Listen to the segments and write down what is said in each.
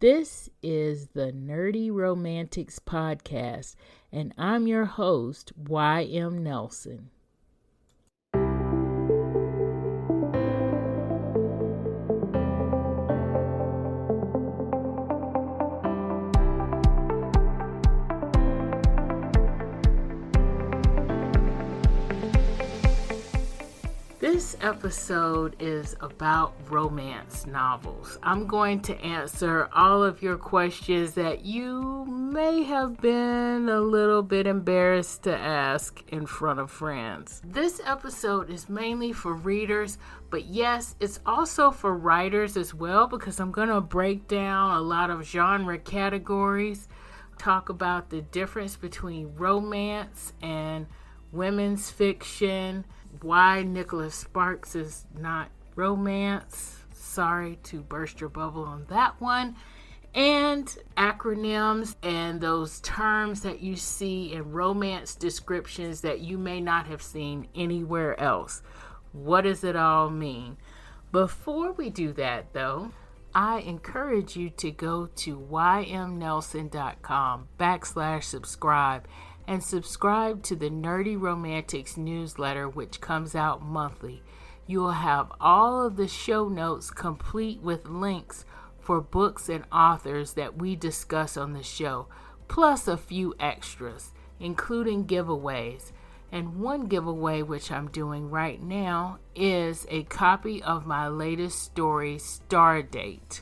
This is the Nerdy Romantics Podcast, and I'm your host, Y.M. Nelson. This episode is about romance novels. I'm going to answer all of your questions that you may have been a little bit embarrassed to ask in front of friends. This episode is mainly for readers, but yes, it's also for writers as well, because I'm going to break down a lot of genre categories, talk about the difference between romance and women's fiction, why Nicholas Sparks is not romance. Sorry to burst your bubble on that one. And acronyms and those terms that you see in romance descriptions that you may not have seen anywhere else. What does it all mean? Before we do that, though, I encourage you to go to ymnelson.com/subscribe and subscribe to the Nerdy Romantics newsletter, which comes out monthly. You will have all of the show notes complete with links for books and authors that we discuss on the show, plus a few extras, including giveaways. And one giveaway, which I'm doing right now, is a copy of my latest story, Stardate,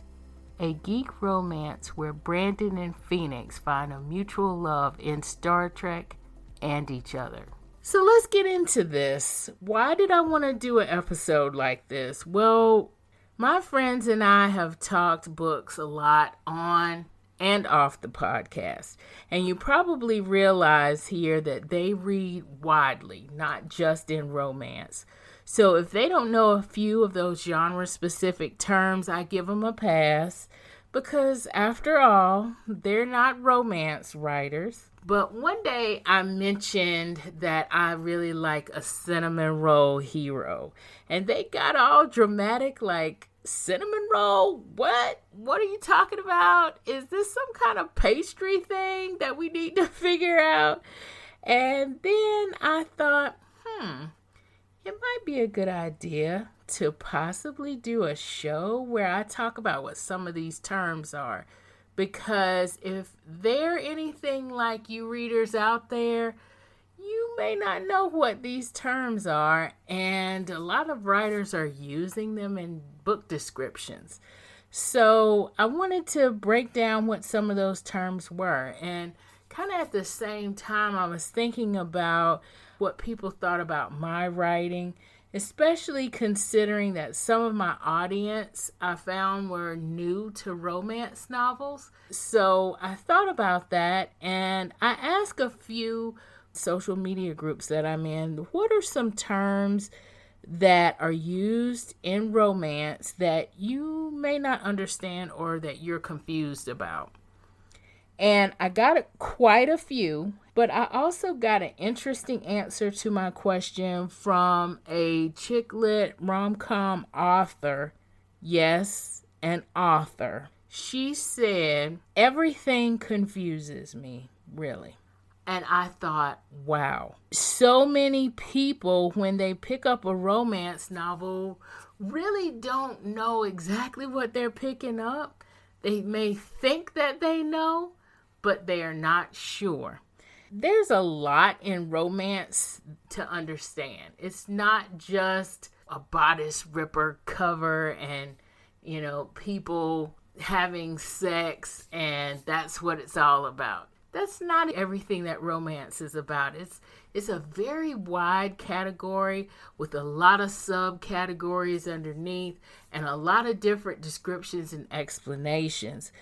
a geek romance where Brandon and Phoenix find a mutual love in Star Trek and each other. So let's get into this. Why did I want to do an episode like this? Well, my friends and I have talked books a lot on and off the podcast. And you probably realize here that they read widely, not just in romance. So if they don't know a few of those genre-specific terms, I give them a pass, because after all, they're not romance writers. But one day I mentioned that I really like a cinnamon roll hero, and they got all dramatic, like, cinnamon roll? What? What are you talking about? Is this some kind of pastry thing that we need to figure out? And then I thought, it might be a good idea to possibly do a show where I talk about what some of these terms are. Because if they're anything like you readers out there, you may not know what these terms are. And a lot of writers are using them in book descriptions. So I wanted to break down what some of those terms were. And kind of at the same time, I was thinking about what people thought about my writing, especially considering that some of my audience I found were new to romance novels. So I thought about that, and I asked a few social media groups that I'm in, what are some terms that are used in romance that you may not understand or that you're confused about? And I got quite a few, but I also got an interesting answer to my question from a chick lit rom-com author. Yes, an author. She said, everything confuses me, really. And I thought, wow, so many people, when they pick up a romance novel, really don't know exactly what they're picking up. They may think that they know, but they are not sure. There's a lot in romance to understand. It's not just a bodice ripper cover and, people having sex and that's what it's all about. That's not everything that romance is about. It's a very wide category with a lot of subcategories underneath and a lot of different descriptions and explanations.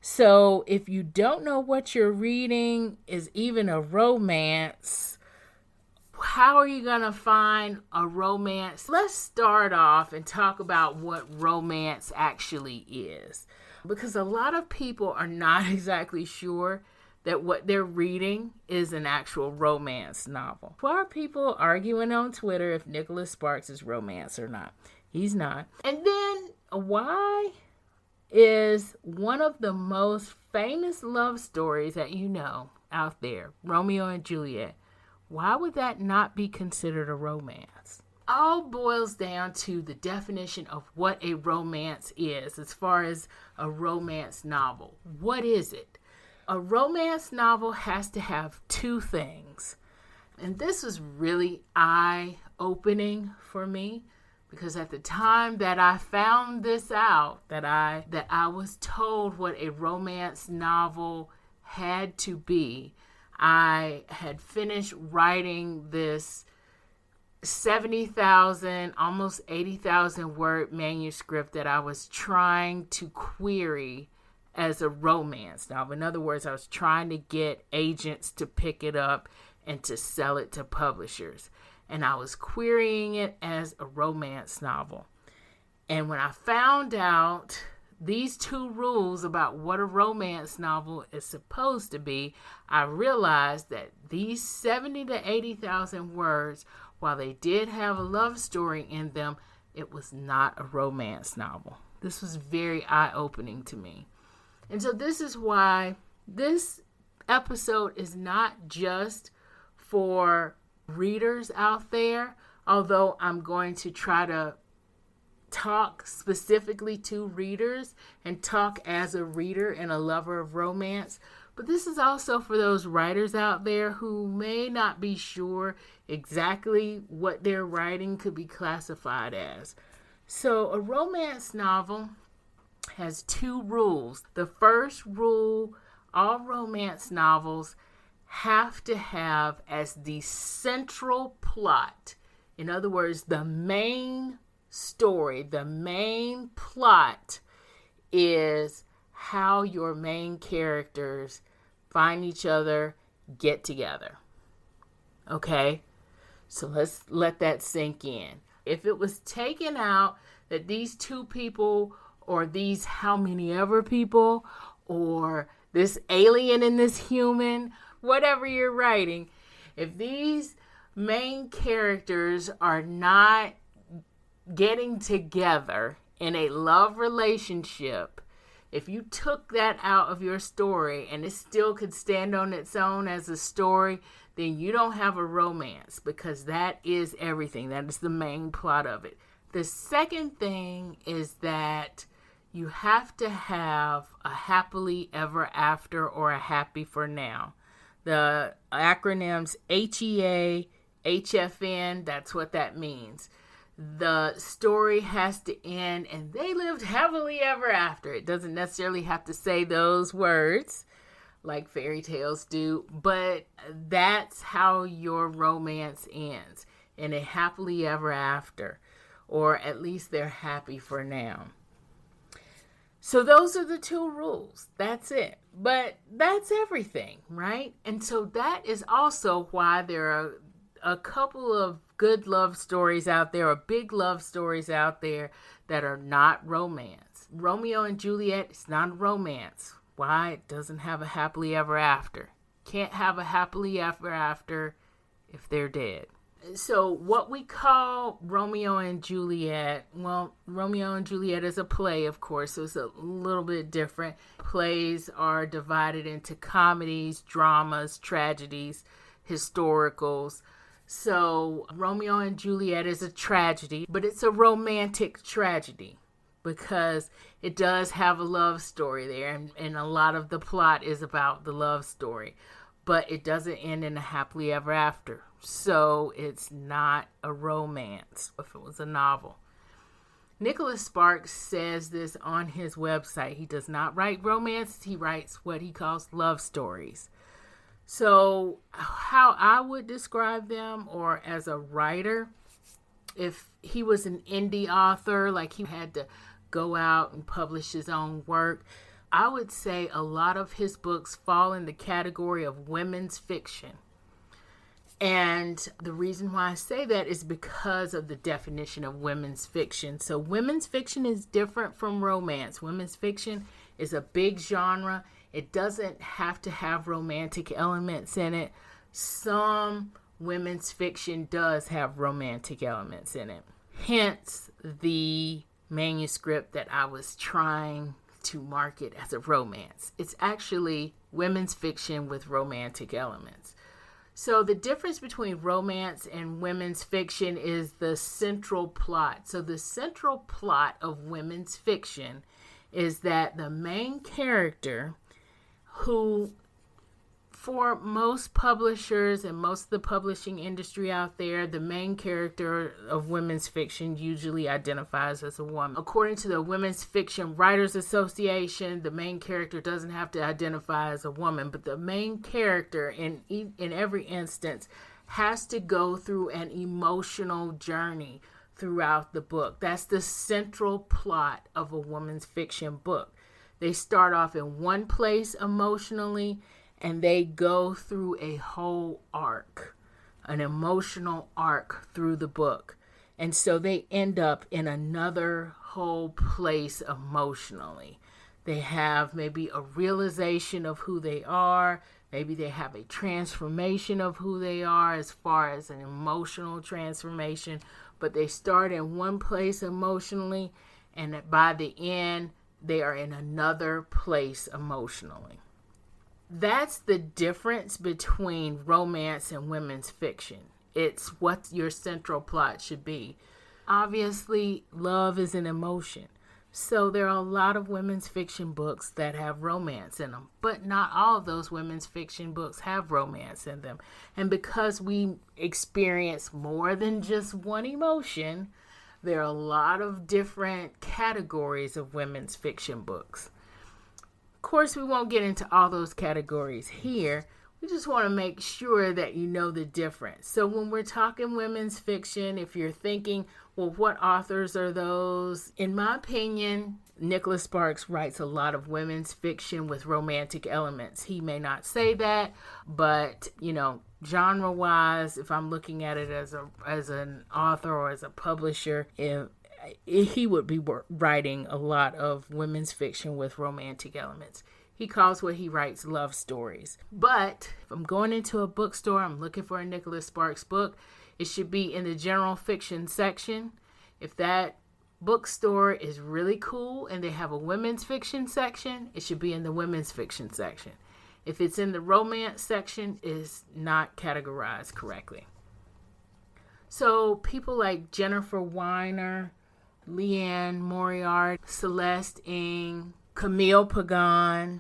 So if you don't know what you're reading is even a romance, how are you going to find a romance? Let's start off and talk about what romance actually is. Because a lot of people are not exactly sure that what they're reading is an actual romance novel. Why are people arguing on Twitter if Nicholas Sparks is romance or not? He's not. And then why is one of the most famous love stories that you know out there, Romeo and Juliet. Why would that not be considered a romance? All boils down to the definition of what a romance is as far as a romance novel. What is it? A romance novel has to have two things. And this was really eye-opening for me, because at the time that I found this out, that I was told what a romance novel had to be, I had finished writing this 70,000, almost 80,000 word manuscript that I was trying to query as a romance novel. In other words, I was trying to get agents to pick it up and to sell it to publishers. And I was querying it as a romance novel. And when I found out these two rules about what a romance novel is supposed to be, I realized that these 70 to 80,000 words, while they did have a love story in them, it was not a romance novel. This was very eye-opening to me. And so this is why this episode is not just for readers out there, although I'm going to try to talk specifically to readers and talk as a reader and a lover of romance. But this is also for those writers out there who may not be sure exactly what their writing could be classified as. So a romance novel has two rules. The first rule, all romance novels have to have as the central plot, in other words, the main story, the main plot is how your main characters find each other, get together. Okay? So let's let that sink in. If it was taken out that these two people, or these how many ever people, or this alien and this human, whatever you're writing, if these main characters are not getting together in a love relationship, if you took that out of your story and it still could stand on its own as a story, then you don't have a romance, because that is everything. That is the main plot of it. The second thing is that you have to have a happily ever after or a happy for now. The acronyms HEA, HFN, that's what that means. The story has to end and they lived happily ever after. It doesn't necessarily have to say those words like fairy tales do, but that's how your romance ends, in a happily ever after, or at least they're happy for now. So those are the two rules. That's it. But that's everything, right? And so that is also why there are a couple of good love stories out there, or big love stories out there, that are not romance. Romeo and Juliet is not a romance. Why? It doesn't have a happily ever after. Can't have a happily ever after if they're dead. So what we call Romeo and Juliet, well, Romeo and Juliet is a play, of course, so it's a little bit different. Plays are divided into comedies, dramas, tragedies, historicals. So Romeo and Juliet is a tragedy, but it's a romantic tragedy because it does have a love story there, and a lot of the plot is about the love story, but it doesn't end in a happily ever after. So it's not a romance if it was a novel. Nicholas Sparks says this on his website. He does not write romance. He writes what he calls love stories. So how I would describe them, or as a writer, if he was an indie author, like he had to go out and publish his own work, I would say a lot of his books fall in the category of women's fiction. And the reason why I say that is because of the definition of women's fiction. So women's fiction is different from romance. Women's fiction is a big genre. It doesn't have to have romantic elements in it. Some women's fiction does have romantic elements in it. Hence the manuscript that I was trying to market as a romance. It's actually women's fiction with romantic elements. So the difference between romance and women's fiction is the central plot. So the central plot of women's fiction is that the main character, who for most publishers and most of the publishing industry out there, the main character of women's fiction usually identifies as a woman. According to the Women's Fiction Writers Association, the main character doesn't have to identify as a woman, but the main character in every instance has to go through an emotional journey throughout the book. That's the central plot of a women's fiction book. They start off in one place emotionally, and they go through a whole arc, an emotional arc through the book. And so they end up in another whole place emotionally. They have maybe a realization of who they are. Maybe they have a transformation of who they are as far as an emotional transformation. But they start in one place emotionally, and by the end, they are in another place emotionally. That's the difference between romance and women's fiction. It's what your central plot should be. Obviously, love is an emotion. So there are a lot of women's fiction books that have romance in them, but not all of those women's fiction books have romance in them. And because we experience more than just one emotion, there are a lot of different categories of women's fiction books. Of course, we won't get into all those categories here. We just want to make sure that you know the difference. So when we're talking women's fiction, if you're thinking, well, what authors are those? In my opinion, Nicholas Sparks writes a lot of women's fiction with romantic elements. He may not say that, but, genre-wise, if I'm looking at it as an author or as a publisher, he would be writing a lot of women's fiction with romantic elements. He calls what he writes love stories. But if I'm going into a bookstore, I'm looking for a Nicholas Sparks book, it should be in the general fiction section. If that bookstore is really cool and they have a women's fiction section, it should be in the women's fiction section. If it's in the romance section, it's not categorized correctly. So people like Jennifer Weiner, Leanne Moriarty, Celeste Ng, Camille Pagan,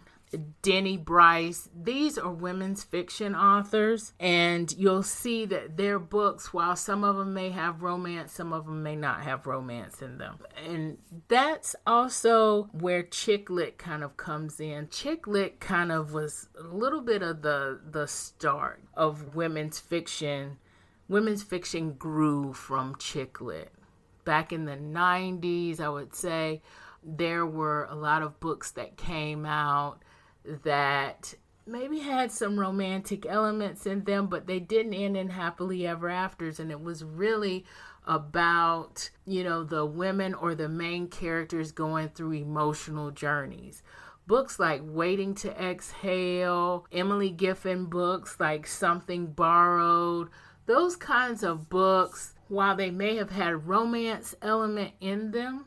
Denny Bryce, these are women's fiction authors, and you'll see that their books, while some of them may have romance, some of them may not have romance in them. And that's also where chick lit kind of comes in. Chick lit kind of was a little bit of the start of women's fiction. Women's fiction grew from chick lit. Back in the 90s, I would say, there were a lot of books that came out that maybe had some romantic elements in them, but they didn't end in happily ever afters. And it was really about, the women or the main characters going through emotional journeys. Books like Waiting to Exhale, Emily Giffin books like Something Borrowed, those kinds of books, while they may have had a romance element in them,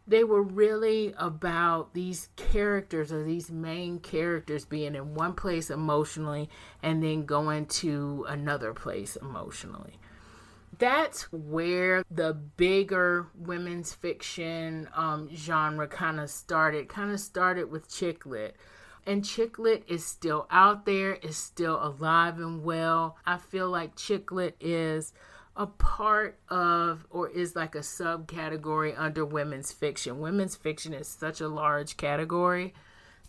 they were really about these characters or these main characters being in one place emotionally and then going to another place emotionally. That's where the bigger women's fiction genre kind of started with chick lit. And chick lit is still out there, is still alive and well. I feel like chick lit is a part of, or is like a subcategory under women's fiction. Women's fiction is such a large category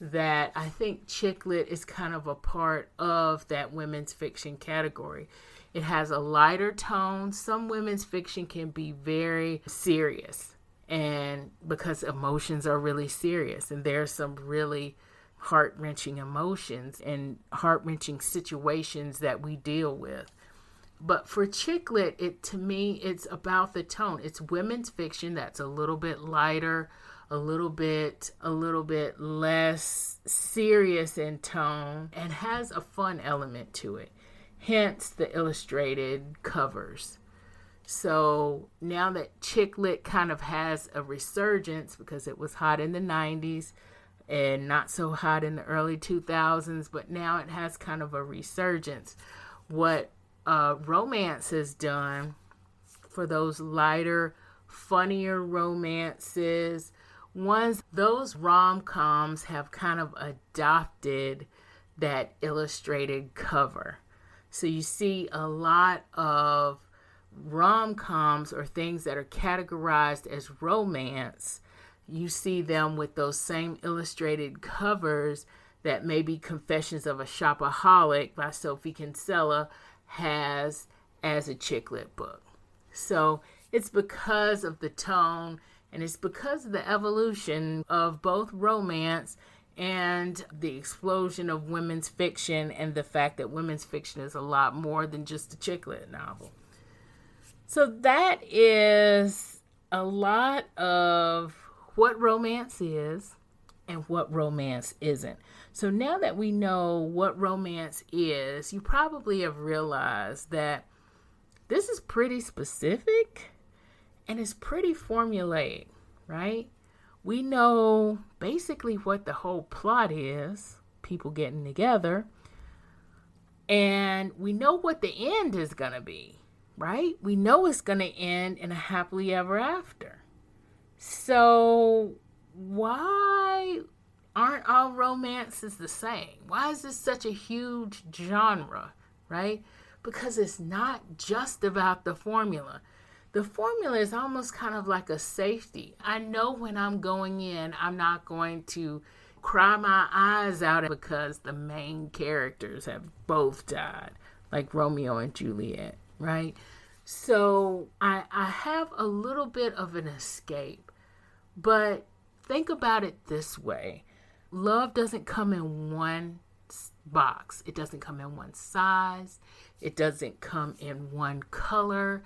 that I think chick lit is kind of a part of that women's fiction category. It has a lighter tone. Some women's fiction can be very serious, and because emotions are really serious, and there's some really heart-wrenching emotions and heart-wrenching situations that we deal with. But for chick lit, to me, it's about the tone. It's women's fiction that's a little bit lighter, a little bit less serious in tone, and has a fun element to it. Hence the illustrated covers. So now that chick lit kind of has a resurgence because it was hot in the 90s, and not so hot in the early 2000s, but now it has kind of a resurgence. What romance has done for those lighter, funnier romances, those rom-coms have kind of adopted that illustrated cover. So you see a lot of rom-coms or things that are categorized as romance. You see them with those same illustrated covers that maybe Confessions of a Shopaholic by Sophie Kinsella has as a chick lit book. So it's because of the tone, and it's because of the evolution of both romance and the explosion of women's fiction, and the fact that women's fiction is a lot more than just a chick lit novel. So that is a lot of what romance is and what romance isn't. So now that we know what romance is, you probably have realized that this is pretty specific and it's pretty formulaic, right? We know basically what the whole plot is, people getting together, and we know what the end is going to be, right? We know it's going to end in a happily ever after. So why aren't all romances the same? Why is this such a huge genre, right? Because it's not just about the formula. The formula is almost kind of like a safety. I know when I'm going in, I'm not going to cry my eyes out because the main characters have both died, like Romeo and Juliet, right? So I have a little bit of an escape. But think about it this way. Love doesn't come in one box. It doesn't come in one size. It doesn't come in one color.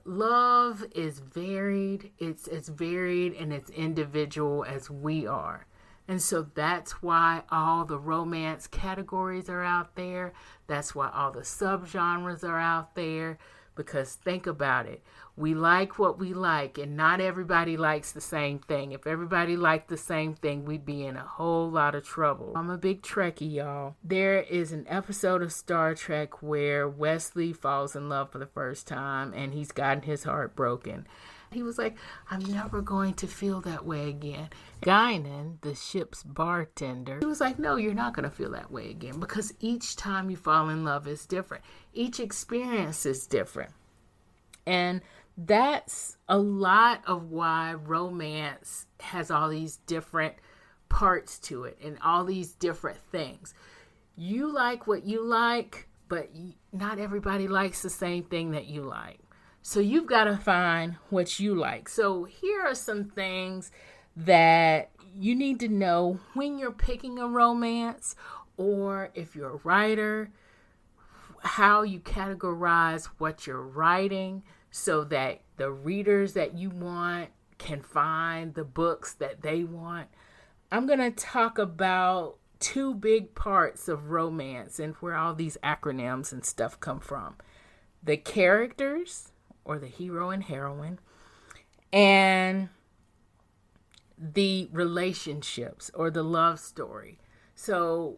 Love is varied. It's as varied and as individual as we are. And so that's why all the romance categories are out there. That's why all the subgenres are out there. Because think about it. We like what we like, and not everybody likes the same thing. If everybody liked the same thing, we'd be in a whole lot of trouble. I'm a big Trekkie, y'all. There is an episode of Star Trek where Wesley falls in love for the first time, and he's gotten his heart broken. He was like, I'm never going to feel that way again. Guinan, the ship's bartender, he was like, no, you're not going to feel that way again, because each time you fall in love is different. Each experience is different. And that's a lot of why romance has all these different parts to it and all these different things. You like what you like, but not everybody likes the same thing that you like. So you've got to find what you like. So here are some things that you need to know when you're picking a romance, or if you're a writer, how you categorize what you're writing so that the readers that you want can find the books that they want. I'm going to talk about two big parts of romance and where all these acronyms and stuff come from. The characters, or the hero and heroine, and the relationships or the love story. So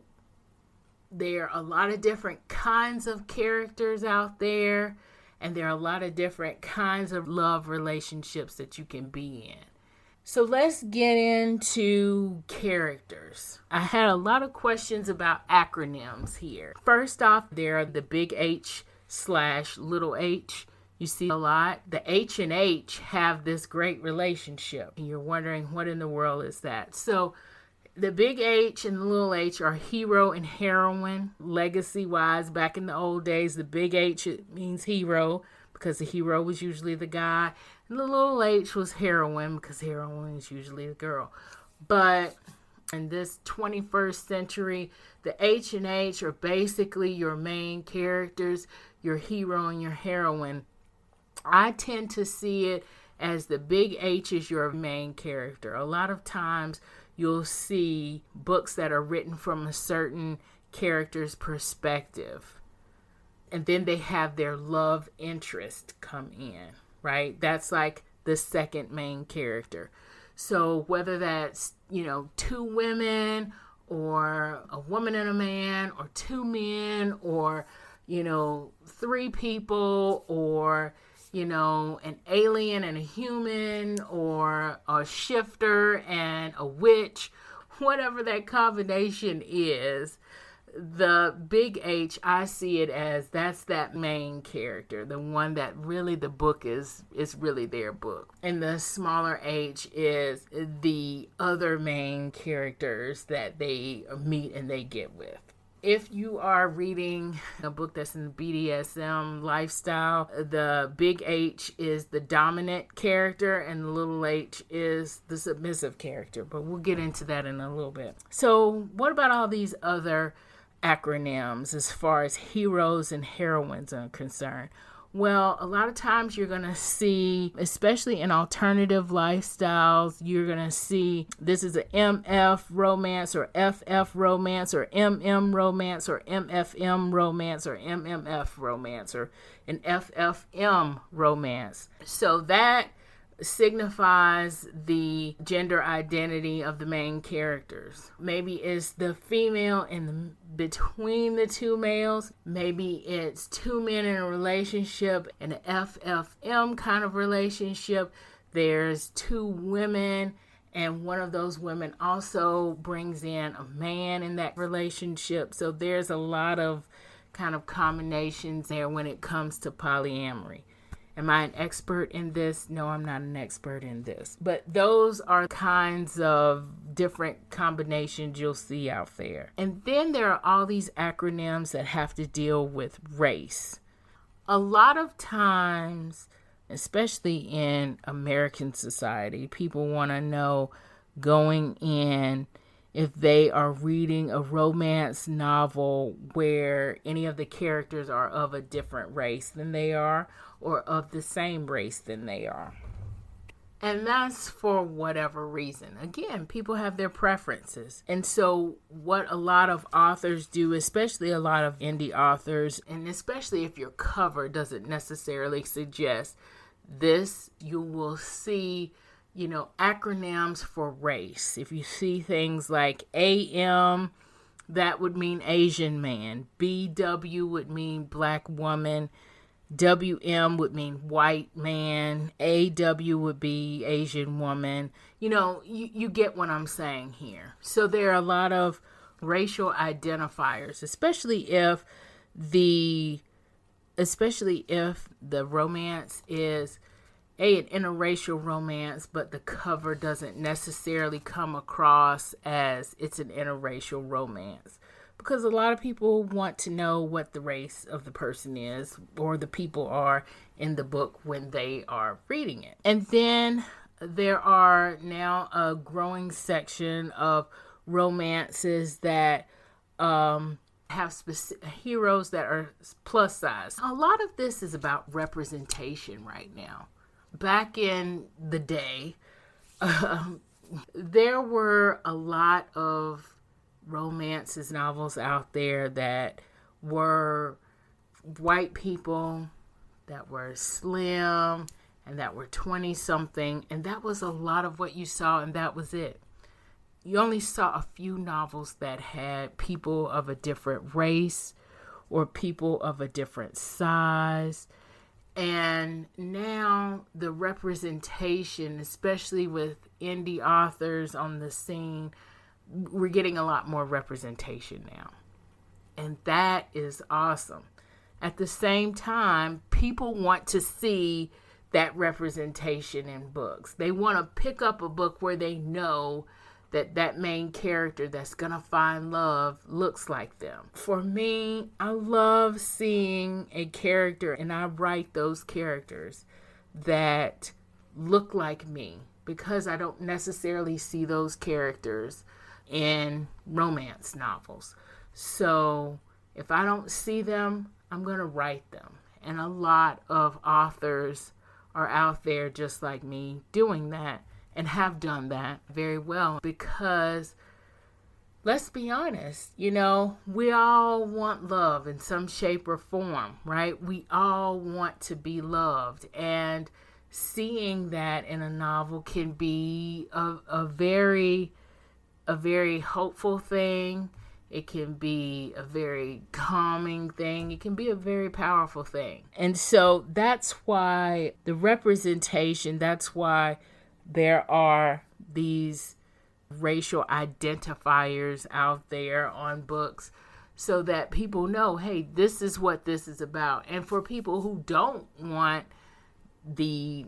there are a lot of different kinds of characters out there, and there are a lot of different kinds of love relationships that you can be in. So let's get into characters. I had a lot of questions about acronyms here. First off, there are the big H/little h. You see a lot. The H and H have this great relationship. And you're wondering, what in the world is that? So the big H and the little h are hero and heroine. Legacy-wise, back in the old days, the big H, it means hero, because the hero was usually the guy. And the little h was heroine, because heroine is usually the girl. But in this 21st century, the H and H are basically your main characters, your hero and your heroine. I tend to see it as the big H is your main character. A lot of times you'll see books that are written from a certain character's perspective, and then they have their love interest come in, right? That's like the second main character. So whether that's, two women or a woman and a man or two men or, three people or, an alien and a human or a shifter and a witch, whatever that combination is, the big H, I see it as that's that main character, the one that really the book is really their book. And the smaller H is the other main characters that they meet and they get with. If you are reading a book that's in the BDSM lifestyle, the big H is the dominant character and the little h is the submissive character. But we'll get into that in a little bit. So what about all these other acronyms as far as heroes and heroines are concerned? Well, a lot of times you're going to see, especially in alternative lifestyles, you're going to see this is an MF romance or FF romance or MM romance or MFM romance or MMF romance or an FFM romance. So that signifies the gender identity of the main characters. Maybe it's the female in between the two males. Maybe it's two men in a relationship in an FFM kind of relationship. There's two women and one of those women also brings in a man in that relationship. So there's a lot of kind of combinations there when it comes to polyamory. Am I an expert in this? No, I'm not an expert in this. But those are kinds of different combinations you'll see out there. And then there are all these acronyms that have to deal with race. A lot of times, especially in American society, people want to know going in if they are reading a romance novel where any of the characters are of a different race than they are or of the same race than they are. And that's for whatever reason. Again, people have their preferences. And so what a lot of authors do, especially a lot of indie authors, and especially if your cover doesn't necessarily suggest this, you will see acronyms for race. If you see things like AM, that would mean Asian man. BW would mean black woman. WM would mean white man. AW would be Asian woman. You get what I'm saying here. So there are a lot of racial identifiers, especially if the romance is an interracial romance, but the cover doesn't necessarily come across as it's an interracial romance. Because a lot of people want to know what the race of the person is or the people are in the book when they are reading it. And then there are now a growing section of romances that have heroes that are plus size. A lot of this is about representation right now. Back in the day, there were a lot of romances novels out there that were white people that were slim and that were 20 something, and that was a lot of what you saw, and that was it. You only saw a few novels that had people of a different race or people of a different size. And now the representation, especially with indie authors on the scene, we're getting a lot more representation now. And that is awesome. At the same time, people want to see that representation in books. They want to pick up a book where they know that main character that's going to find love looks like them. For me, I love seeing a character, and I write those characters that look like me, because I don't necessarily see those characters in romance novels. So if I don't see them, I'm going to write them. And a lot of authors are out there just like me doing that and have done that very well, because let's be honest, we all want love in some shape or form, right? We all want to be loved. And seeing that in a novel can be a very hopeful thing. It can be a very calming thing. It can be a very powerful thing. And so that's why the representation, that's why there are these racial identifiers out there on books, so that people know, hey, this is what this is about. And for people who don't want the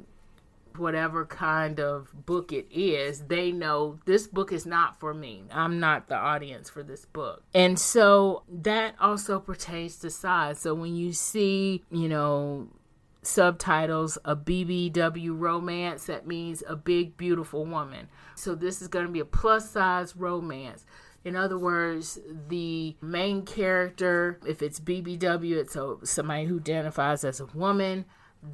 whatever kind of book it is, they know this book is not for me. I'm not the audience for this book. And so that also pertains to size. So when you see, subtitles, a BBW romance, that means a big, beautiful woman. So this is going to be a plus size romance. In other words, the main character, if it's BBW, it's somebody who identifies as a woman,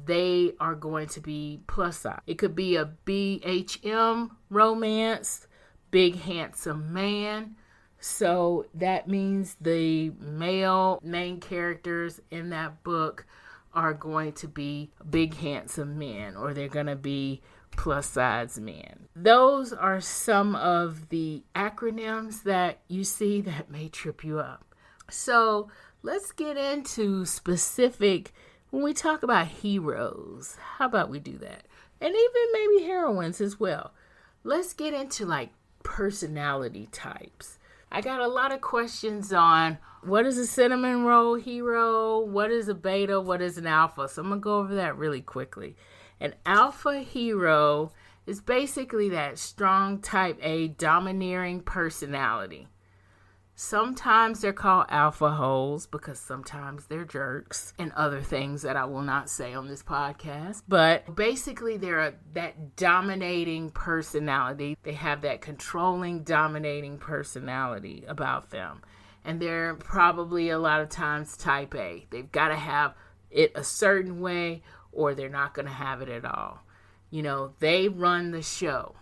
they are going to be plus size. It could be a BHM romance, big handsome man. So that means the male main characters in that book are going to be big handsome men, or they're going to be plus size men. Those are some of the acronyms that you see that may trip you up. So let's get into specific. When we talk about heroes, how about we do that? And even maybe heroines as well. Let's get into like personality types. I got a lot of questions on what is a cinnamon roll hero, what is a beta, what is an alpha. So I'm going to go over that really quickly. An alpha hero is basically that strong type A domineering personality. Sometimes they're called alpha holes because sometimes they're jerks and other things that I will not say on this podcast. But basically they're that dominating personality. They have that controlling, dominating personality about them. And they're probably a lot of times type A. They've got to have it a certain way or they're not going to have it at all. They run the show.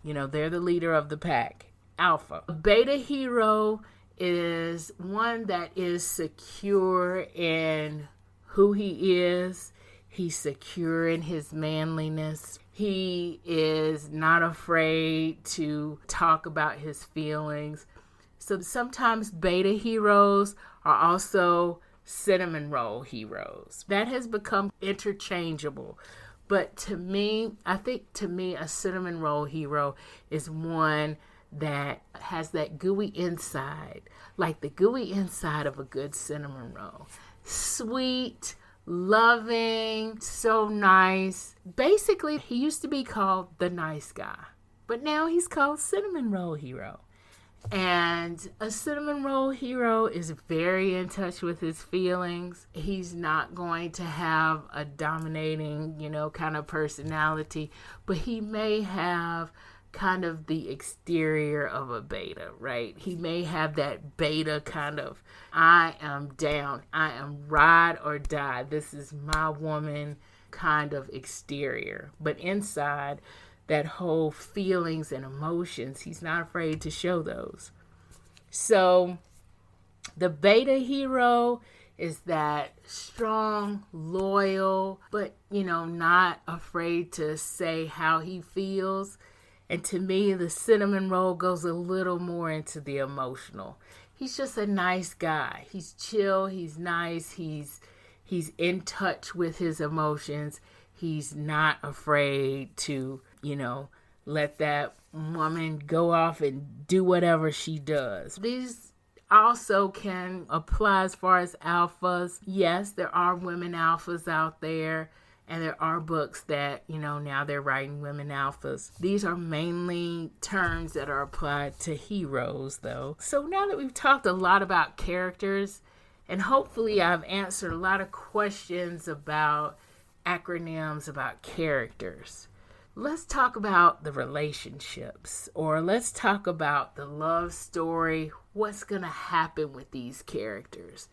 They're the leader of the pack. Alpha. A beta hero is one that is secure in who he is. He's secure in his manliness. He is not afraid to talk about his feelings. So sometimes beta heroes are also cinnamon roll heroes. That has become interchangeable. But to me, a cinnamon roll hero is one that has that gooey inside, like the gooey inside of a good cinnamon roll. Sweet, loving, so nice. Basically, he used to be called the nice guy, but now he's called cinnamon roll hero. And a cinnamon roll hero is very in touch with his feelings. He's not going to have a dominating, kind of personality, but he may have kind of the exterior of a beta, right? He may have that beta kind of, I am down, I am ride or die, this is my woman kind of exterior. But inside, that whole feelings and emotions, he's not afraid to show those. So the beta hero is that strong, loyal, but, not afraid to say how he feels. And to me, the cinnamon roll goes a little more into the emotional. He's just a nice guy. He's chill. He's nice. He's in touch with his emotions. He's not afraid to, let that woman go off and do whatever she does. These also can apply as far as alphas. Yes, there are women alphas out there. And there are books that, now they're writing women alphas. These are mainly terms that are applied to heroes, though. So now that we've talked a lot about characters, and hopefully I've answered a lot of questions about acronyms, about characters, let's talk about the relationships, or let's talk about the love story, what's going to happen with these characters.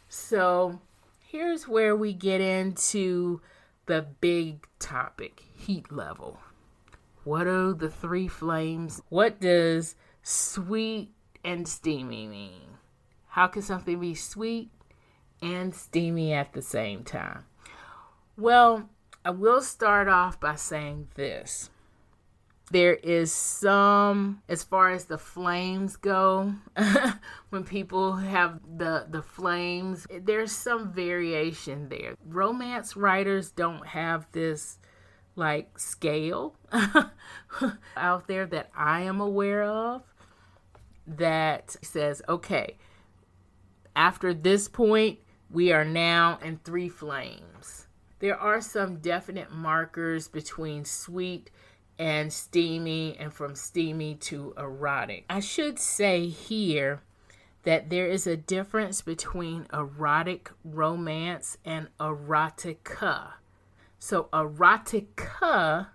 So here's where we get into the big topic, heat level. What are the three flames? What does sweet and steamy mean? How can something be sweet and steamy at the same time? Well, I will start off by saying this. There is some, as far as the flames go, when people have the flames, there's some variation there. Romance writers don't have this like scale out there that I am aware of that says, okay, after this point, we are now in 3 flames. There are some definite markers between sweet and steamy, and from steamy to erotic. I should say here that there is a difference between erotic romance and erotica. So erotica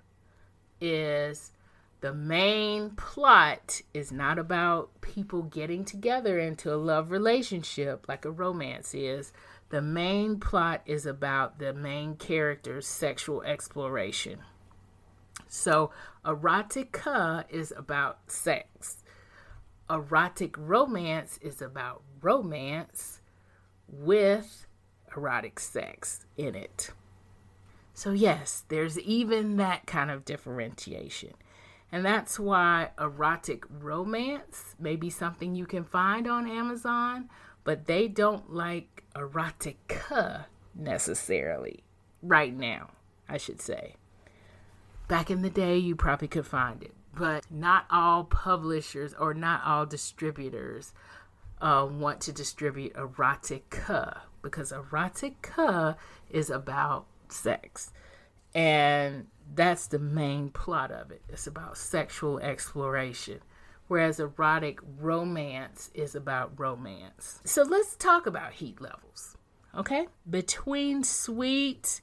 is the main plot is not about people getting together into a love relationship like a romance is. The main plot is about the main character's sexual exploration. So erotica is about sex. Erotic romance is about romance with erotic sex in it. So yes, there's even that kind of differentiation. And that's why erotic romance may be something you can find on Amazon, but they don't like erotica necessarily right now, I should say. Back in the day, you probably could find it, but not all publishers or not all distributors want to distribute erotica, because erotica is about sex. And that's the main plot of it. It's about sexual exploration, whereas erotic romance is about romance. So let's talk about heat levels, okay? Between sweet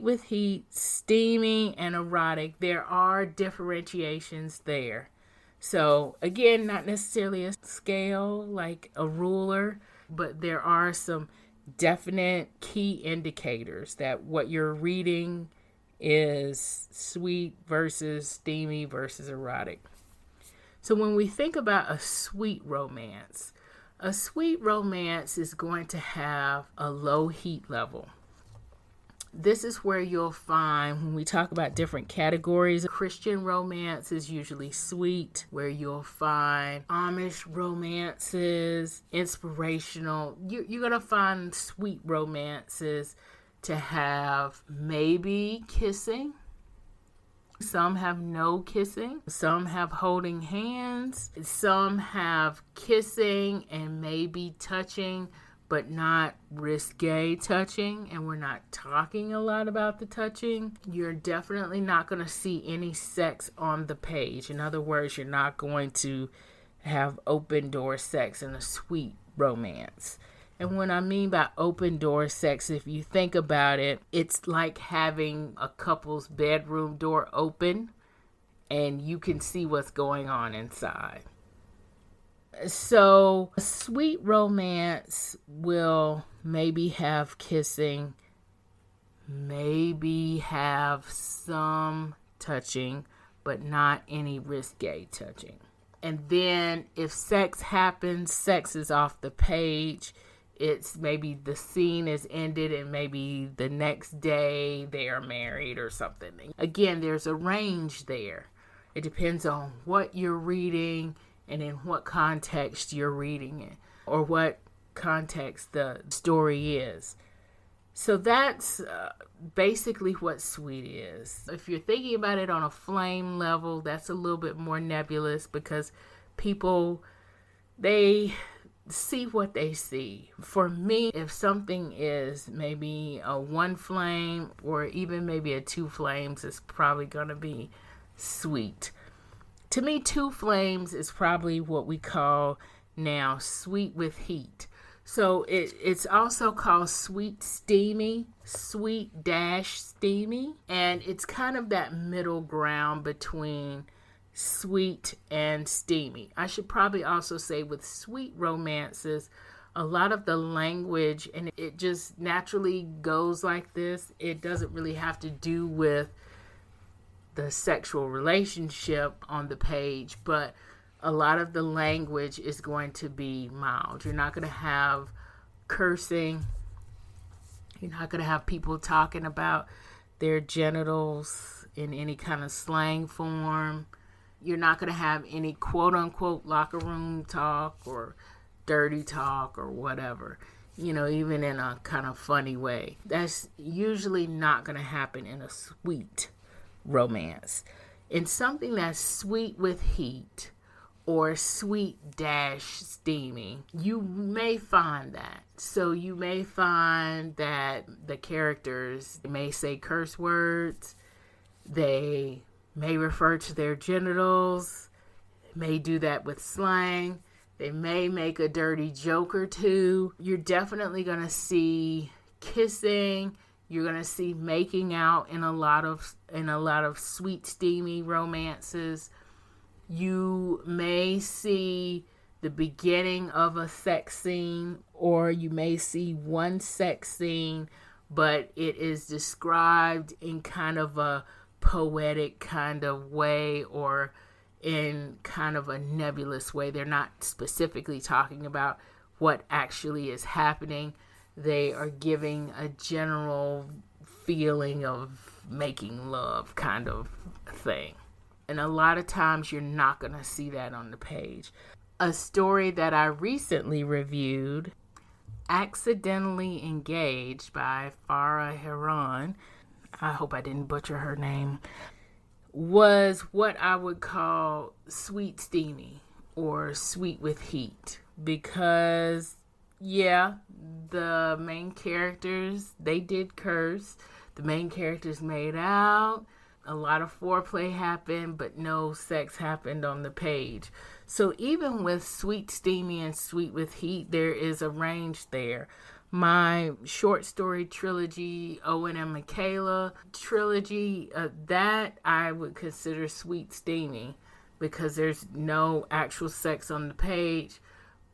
with heat, steamy, and erotic, there are differentiations there. So again, not necessarily a scale like a ruler, but there are some definite key indicators that what you're reading is sweet versus steamy versus erotic. So when we think about a sweet romance is going to have a low heat level. This is where you'll find, when we talk about different categories, Christian romance is usually sweet, where you'll find Amish romances, inspirational. You're going to find sweet romances to have maybe kissing. Some have no kissing. Some have holding hands. Some have kissing and maybe touching, but not risque touching, and we're not talking a lot about the touching. You're definitely not going to see any sex on the page. In other words, you're not going to have open door sex in a sweet romance. And what I mean by open door sex, if you think about it, it's like having a couple's bedroom door open and you can see what's going on inside. So a sweet romance will maybe have kissing, maybe have some touching, but not any risque touching. And then if sex happens, sex is off the page. It's maybe the scene is ended and maybe the next day they are married or something. Again, there's a range there. It depends on what you're reading and in what context you're reading it, or what context the story is. So that's basically what sweet is. If you're thinking about it on a flame level, that's a little bit more nebulous, because people, they see what they see. For me, if something is maybe a 1 flame or even maybe a 2 flames, it's probably going to be sweet. To me, 2 flames is probably what we call now sweet with heat. So it's also called sweet steamy, sweet dash steamy. And it's kind of that middle ground between sweet and steamy. I should probably also say with sweet romances, a lot of the language, and it just naturally goes like this. It doesn't really have to do with the sexual relationship on the page, but a lot of the language is going to be mild. You're not going to have cursing. You're not going to have people talking about their genitals in any kind of slang form. You're not going to have any quote unquote locker room talk or dirty talk or whatever, even in a kind of funny way. That's usually not going to happen in a sweet romance. In something that's sweet with heat or sweet dash steamy, you may find that. So you may find that the characters may say curse words, they may refer to their genitals, may do that with slang, they may make a dirty joke or two. You're definitely going to see kissing. You're going to see making out in a lot of sweet, steamy romances. You may see the beginning of a sex scene, or you may see one sex scene, but it is described in kind of a poetic kind of way or in kind of a nebulous way. They're not specifically talking about what actually is happening. They are giving a general feeling of making love kind of thing. And a lot of times you're not going to see that on the page. A story that I recently reviewed, Accidentally Engaged by Farah Heron, I hope I didn't butcher her name, was what I would call sweet steamy or sweet with heat. Because, yeah, the main characters, they did curse. The main characters made out. A lot of foreplay happened, but no sex happened on the page. So even with sweet steamy and sweet with heat, there is a range there. My short story trilogy, Owen and Michaela trilogy, that I would consider sweet steamy because there's no actual sex on the page,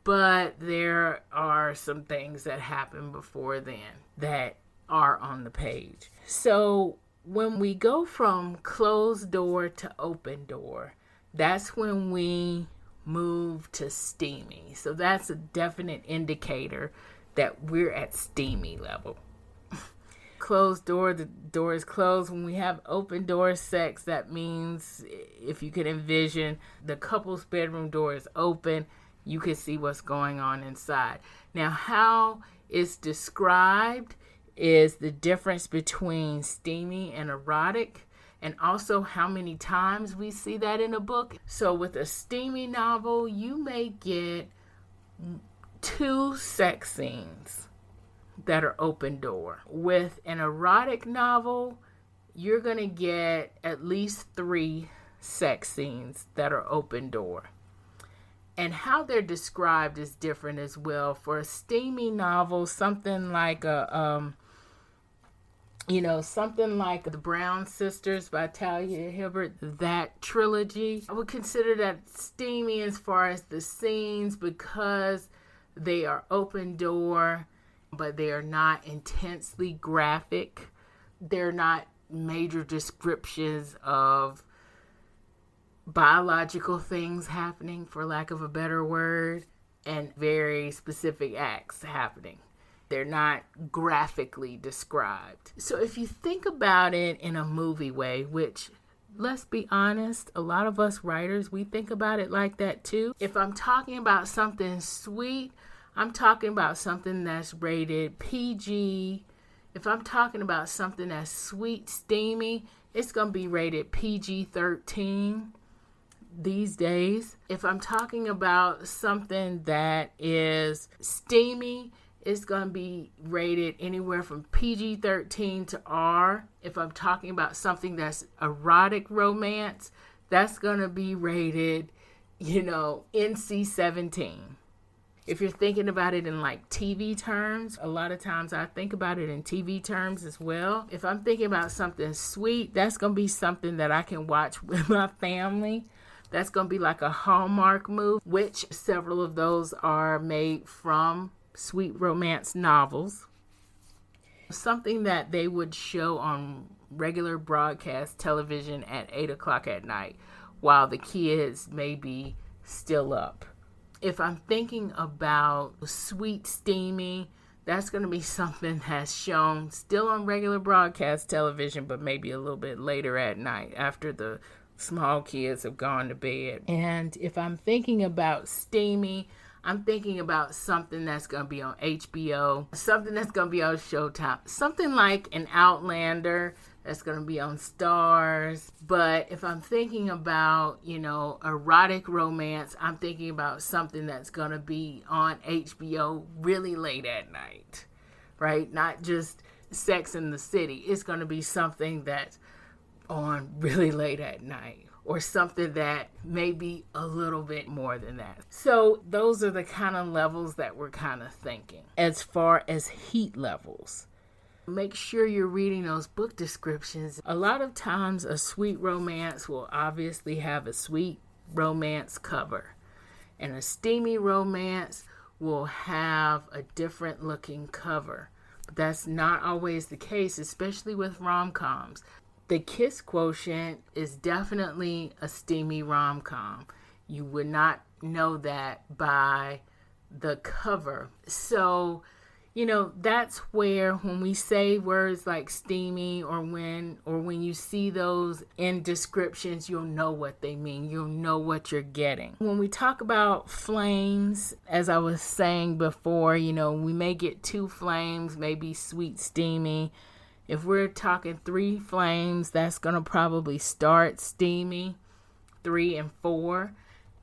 but there are some things that happen before then that are on the page. So when we go from closed door to open door, that's when we move to steamy. So that's a definite indicator that we're at steamy level. Closed door, the door is closed. When we have open door sex, that means if you can envision the couple's bedroom door is open, you can see what's going on inside. Now, how it's described is the difference between steamy and erotic, and also how many times we see that in a book. So with a steamy novel, you may get 2 sex scenes that are open door. With an erotic novel, you're going to get at least 3 sex scenes that are open door. And how they're described is different as well. For a steamy novel, something like something like The Brown Sisters by Talia Hibbert, that trilogy, I would consider that steamy as far as the scenes because they are open door, but they are not intensely graphic. They're not major descriptions of biological things happening, for lack of a better word, and very specific acts happening. They're not graphically described. So if you think about it in a movie way, which, let's be honest, a lot of us writers, we think about it like that too. If I'm talking about something sweet, I'm talking about something that's rated PG. If I'm talking about something that's sweet, steamy, it's going to be rated PG-13 these days. If I'm talking about something that is steamy, it's going to be rated anywhere from PG-13 to R. If I'm talking about something that's erotic romance, that's going to be rated, NC-17. If you're thinking about it in like TV terms, a lot of times I think about it in TV terms as well. If I'm thinking about something sweet, that's going to be something that I can watch with my family. That's going to be like a Hallmark movie, which several of those are made from sweet romance novels. Something that they would show on regular broadcast television at 8 o'clock at night while the kids may be still up. If I'm thinking about sweet, steamy, That's going to be something that's shown still on regular broadcast television, but maybe a little bit later at night after the small kids have gone to bed. And if I'm thinking about steamy, I'm thinking about something that's going to be on HBO, something that's going to be on Showtime, something like an Outlander that's going to be on Stars. But if I'm thinking about, erotic romance, I'm thinking about something that's going to be on HBO really late at night, right? Not just Sex in the City. It's going to be something that's on really late at night, or something that may be a little bit more than that. So those are the kind of levels that we're kind of thinking. As far as heat levels, make sure you're reading those book descriptions. A lot of times a sweet romance will obviously have a sweet romance cover, and a steamy romance will have a different looking cover. But that's not always the case, especially with rom-coms. The Kiss Quotient is definitely a steamy rom-com. You would not know that by the cover. So, that's where when we say words like steamy or when you see those in descriptions, you'll know what they mean. You'll know what you're getting. When we talk about flames, as I was saying before, we may get 2 flames, maybe sweet, steamy. If we're talking 3 flames, that's going to probably start steamy, 3 and 4.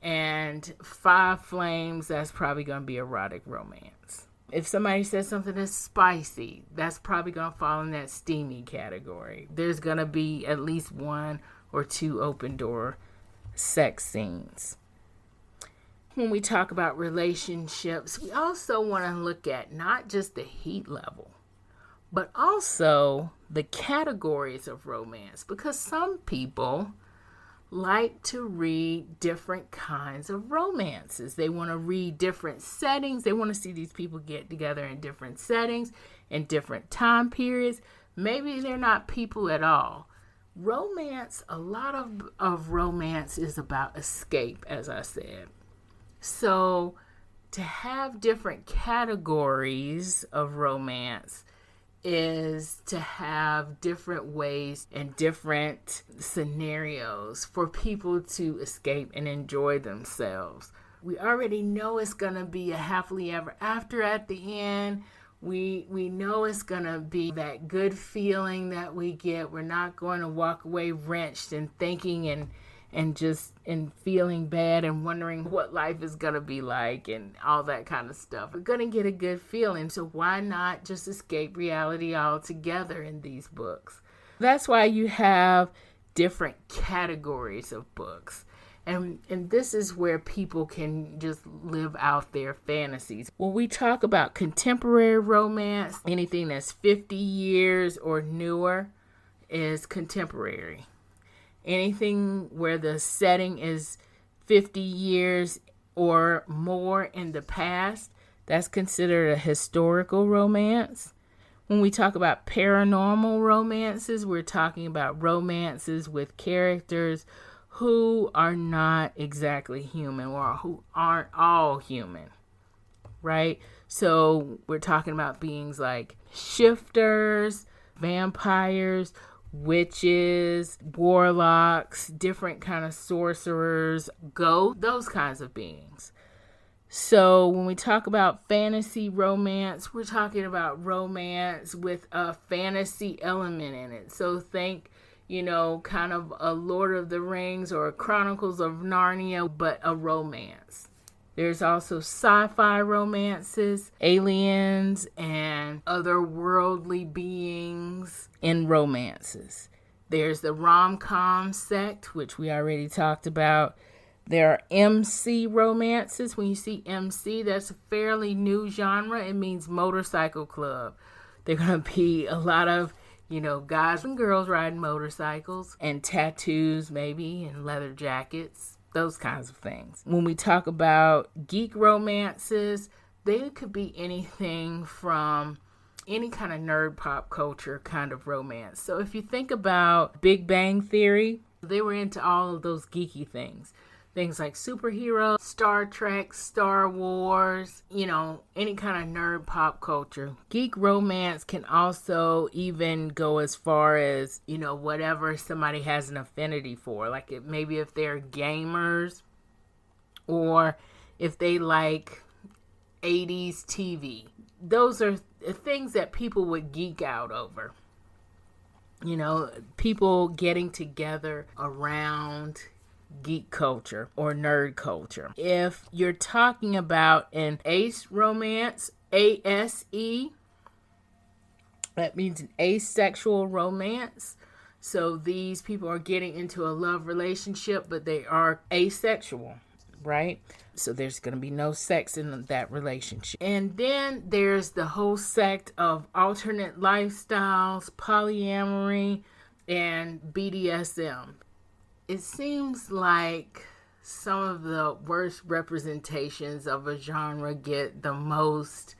And 5 flames, that's probably going to be erotic romance. If somebody says something that's spicy, that's probably going to fall in that steamy category. There's going to be at least 1 or 2 open door sex scenes. When we talk about relationships, we also want to look at not just the heat level, but also the categories of romance, because some people like to read different kinds of romances. They want to read different settings. They want to see these people get together in different settings, in different time periods. Maybe they're not people at all. Romance, a lot of romance is about escape, as I said. So to have different categories of romance is to have different ways and different scenarios for people to escape and enjoy themselves. We already know it's going to be a happily ever after at the end. We know it's going to be that good feeling that we get. We're not going to walk away wrenched and thinking and just feeling bad and wondering what life is going to be like and all that kind of stuff. We're going to get a good feeling, so why not just escape reality altogether in these books? That's why you have different categories of books. And this is where people can just live out their fantasies. When we talk about contemporary romance, anything that's 50 years or newer is contemporary. Anything where the setting is 50 years or more in the past, that's considered a historical romance. When we talk about paranormal romances, we're talking about romances with characters who are not exactly human or who aren't all human, right? So we're talking about beings like shifters, vampires, witches, warlocks, different kind of sorcerers, ghosts, those kinds of beings. So when we talk about fantasy romance, we're talking about romance with a fantasy element in it. So think, kind of a Lord of the Rings or a Chronicles of Narnia, but a romance. There's also sci-fi romances, aliens, and otherworldly beings in romances. There's the rom-com sect, which we already talked about. There are MC romances. When you see MC, that's a fairly new genre. It means motorcycle club. They're going to be a lot of, guys and girls riding motorcycles and tattoos maybe and leather jackets. Those kinds of things. When we talk about geek romances, they could be anything from any kind of nerd pop culture kind of romance. So if you think about Big Bang Theory, they were into all of those geeky things. things like superheroes, Star Trek, Star Wars, any kind of nerd pop culture. Geek romance can also even go as far as, whatever somebody has an affinity for. Like maybe if they're gamers or if they like 80s TV. Those are things that people would geek out over. People getting together around geek culture or nerd culture. If you're talking about an ace romance, ASE, that means an asexual romance. So these people are getting into a love relationship, but they are asexual, right? So there's going to be no sex in that relationship. And then there's the whole sect of alternate lifestyles, polyamory, and BDSM. It seems like some of the worst representations of a genre get the most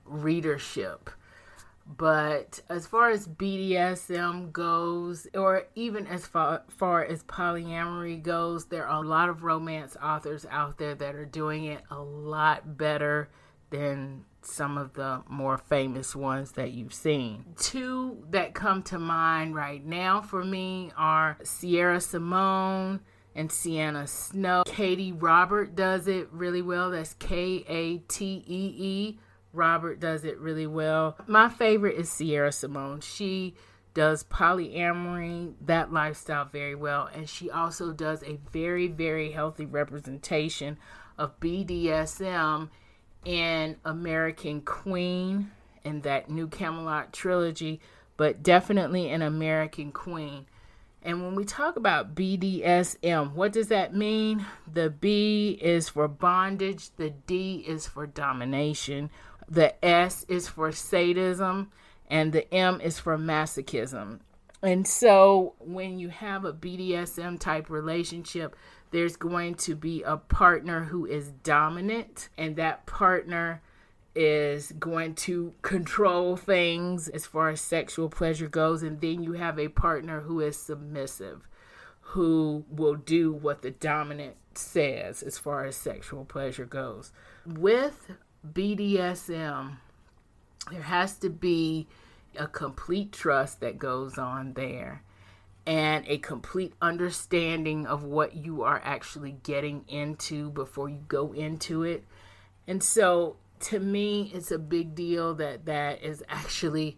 readership. But as far as BDSM goes, or even as far as polyamory goes, there are a lot of romance authors out there that are doing it a lot better than some of the more famous ones that you've seen. Two that come to mind right now for me are Sierra Simone and Sienna Snow. Katie Robert does it really well. That's Katee. Robert does it really well. My favorite is Sierra Simone. She does polyamory, that lifestyle, very well. And she also does a very, very healthy representation of BDSM in American Queen and that new Camelot trilogy, but definitely in American Queen. And when we talk about BDSM, what does that mean? The B is for bondage, the D is for domination, the S is for sadism, and the M is for masochism. And so when you have a BDSM type relationship, there's going to be a partner who is dominant, and that partner is going to control things as far as sexual pleasure goes. And then you have a partner who is submissive, who will do what the dominant says as far as sexual pleasure goes. With BDSM, there has to be a complete trust that goes on there and a complete understanding of what you are actually getting into before you go into it. And so to me, it's a big deal that is actually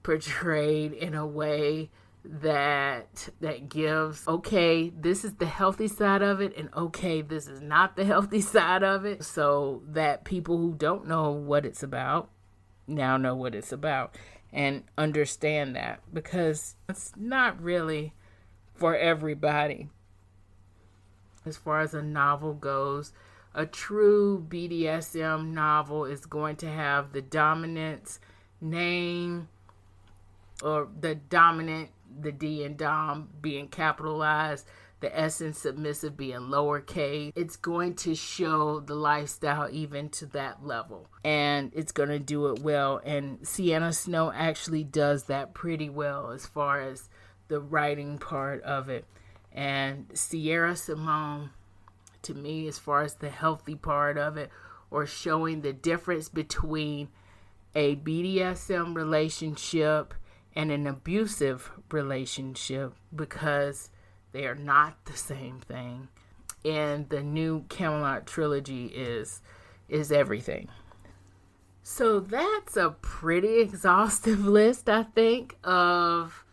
portrayed in a way that gives, okay, this is the healthy side of it, and okay, this is not the healthy side of it, so that people who don't know what it's about now know what it's about and understand that, because it's not really for everybody. As far as a novel goes, a true BDSM novel is going to have the dominant's name, or the dominant, the D in dom being capitalized, the S in submissive being lowercase. It's going to show the lifestyle even to that level, and it's going to do it well. And Sienna Snow actually does that pretty well as far as the writing part of it. And Sierra Simone, to me, as far as the healthy part of it, or showing the difference between a BDSM relationship and an abusive relationship, because they are not the same thing. And the new Camelot trilogy is everything. So that's a pretty exhaustive list, I think, of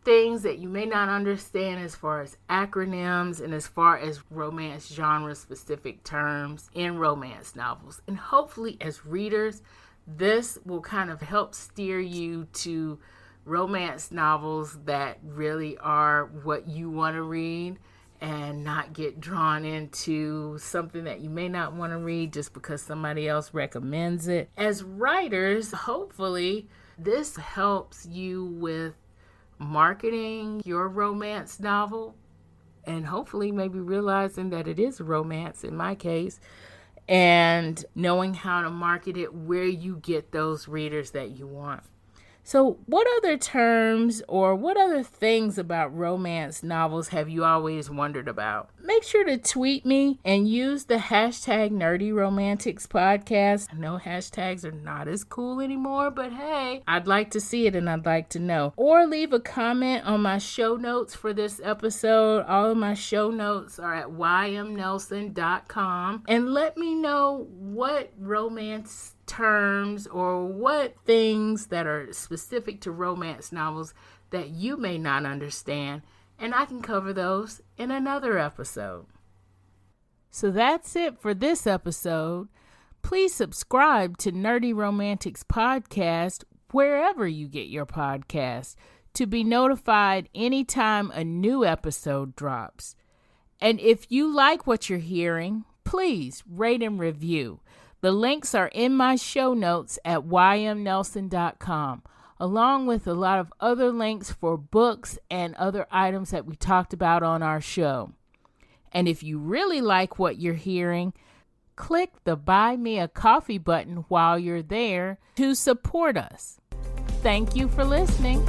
things that you may not understand as far as acronyms and as far as romance genre specific terms in romance novels. And hopefully as readers, this will kind of help steer you to romance novels that really are what you want to read, and not get drawn into something that you may not want to read just because somebody else recommends it. As writers, hopefully this helps you with marketing your romance novel, and hopefully maybe realizing that it is romance in my case, and knowing how to market it where you get those readers that you want. So what other terms or what other things about romance novels have you always wondered about? Make sure to tweet me and use the hashtag Nerdy Romantics Podcast. I know hashtags are not as cool anymore, but hey, I'd like to see it and I'd like to know. Or leave a comment on my show notes for this episode. All of my show notes are at ymnelson.com. And let me know what romance terms or what things that are specific to romance novels that you may not understand, and I can cover those in another episode. So that's it for this episode. Please subscribe to Nerdy Romantics Podcast wherever you get your podcast to be notified anytime a new episode drops. And if you like what you're hearing, please rate and review. The links are in my show notes at ymnelson.com, along with a lot of other links for books and other items that we talked about on our show. And if you really like what you're hearing, click the Buy Me a Coffee button while you're there to support us. Thank you for listening.